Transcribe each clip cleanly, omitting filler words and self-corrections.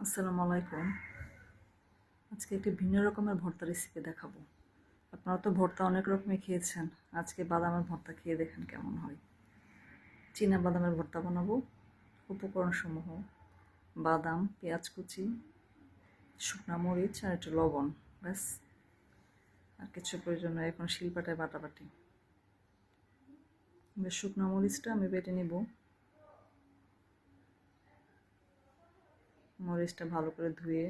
আসসালামু আলাইকুম। আজকে একটি ভিন্ন রকমের ভর্তা রেসিপি দেখাবো। আপনারা তো ভর্তা অনেক রকমের খেয়েছেন, আজকে বাদামের ভর্তা খেয়ে দেখেন কেমন হয়। চীনা বাদামের ভর্তা বানাবো। উপকরণসমূহ: বাদাম, পেঁয়াজ কুচি, শুকনা মরিচ আর একটু লবণ, ব্যাস। আর কিছু প্রয়োজন নয়। এখন শিলপাটায় বাটাবাটি। শুকনা মরিচটা আমি বেটে নিব। মরিচটা ভালো করে ধুয়ে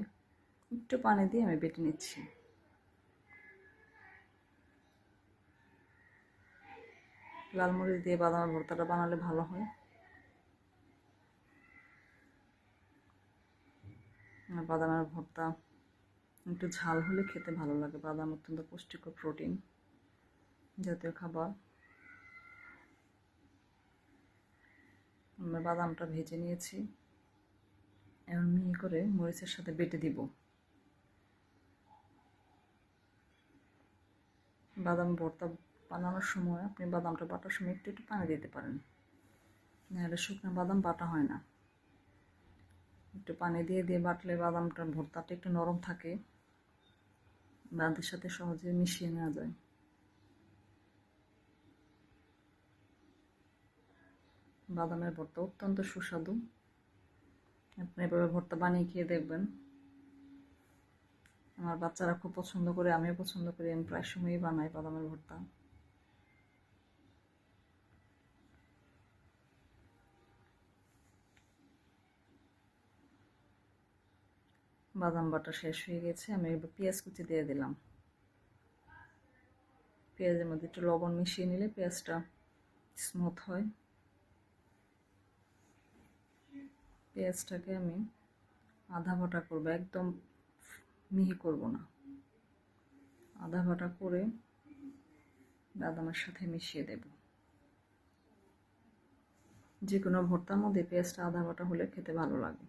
একটু পানি দিয়ে আমি বেটে নিচ্ছি। লাল মরিচ দিয়ে বাদামের ভর্তাটা বানালে ভালো হয়। বাদামের ভর্তা একটু ঝাল হলে খেতে ভালো লাগে। বাদাম অত্যন্ত পুষ্টিকর প্রোটিন জাতীয় খাবার। আমরা বাদামটা ভেজে নিয়েছি, এখন মিহি করে মরিচের সাথে বেটে দিব। বাদাম ভর্তা বানানোর সময় আপনি বাদামটা বাটার সময় একটু একটু পানি দিতে পারেন, নাহলে শুকনো বাদাম বাটা হয় না। একটু পানি দিয়ে দিয়ে বাটলে বাদামটার ভর্তাটা একটু নরম থাকে, ভাতের সাথে সহজে মিশিয়ে নেওয়া যায়। বাদামের ভর্তা অত্যন্ত সুস্বাদু। আপনি এভাবে ভর্তা বানিয়ে খেয়ে দেখবেন। আমার বাচ্চারা খুব পছন্দ করে, আমিও পছন্দ করি। আমি প্রায় সময়ই বানাই বাদামের ভর্তা। বাদাম বাটা শেষ হয়ে গেছে, আমি এবার পেঁয়াজ কুচি দিয়ে দিলাম। পেঁয়াজের মধ্যে একটু লবণ মিশিয়ে নিলে পেঁয়াজটা স্মুথ হয়। পেঁয়াজটাকে আমি আধা ভাটা করবো, একদম মিহি করব না। আধা ভাটা করে বাদামের সাথে মিশিয়ে দেব। যে কোনো ভর্তার মধ্যে পেঁয়াজটা আধা ভাটা হলে খেতে ভালো লাগে।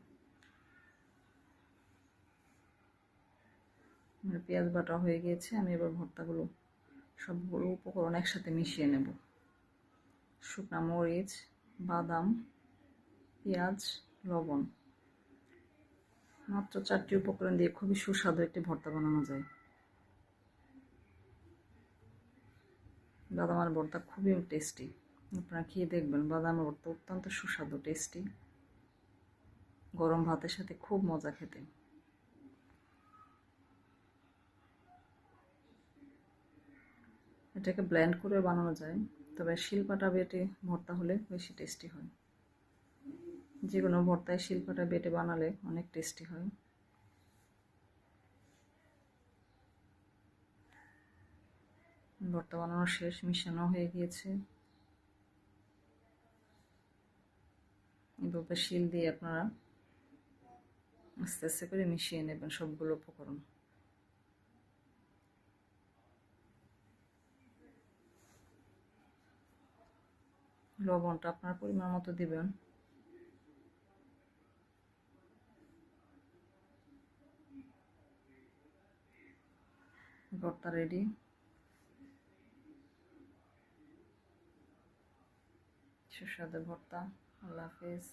পেঁয়াজ বাটা হয়ে গিয়েছে, আমি এবার ভর্তাগুলো সবগুলো উপকরণ একসাথে মিশিয়ে নেব। শুকনা মরিচ, বাদাম, পেঁয়াজ, লবণ, মাত্র 4টি উপকরণ দিয়ে খুবই সুস্বাদু একটি ভর্তা বানানো যায়। বাদামের ভর্তা খুবই টেস্টি, আপনারা খেয়ে দেখবেন। বাদামের ভর্তা অত্যন্ত সুস্বাদু, টেস্টি। গরম ভাতের সাথে খুব মজা খেতে। এটাকে ব্লেন্ড করে বানানো যায়, তবে শিলপাটা বেটে ভর্তা হলে বেশি টেস্টি হয়। যে কোনো ভর্তায় শিলপাটা বেটে বানালে অনেক টেস্টি হয়। ভর্তা বানানো শেষ, মিশানো হয়ে গিয়েছে। এভাবে শিল দিয়ে আপনারা আস্তে আস্তে করে মিশিয়ে নেবেন সবগুলো উপকরণ। লবণটা আপনার পরিমাণ মতো দিবেন। ভর্তা রেডি। সুস্বাদু ভর্তা। আল্লাহ হাফেজ।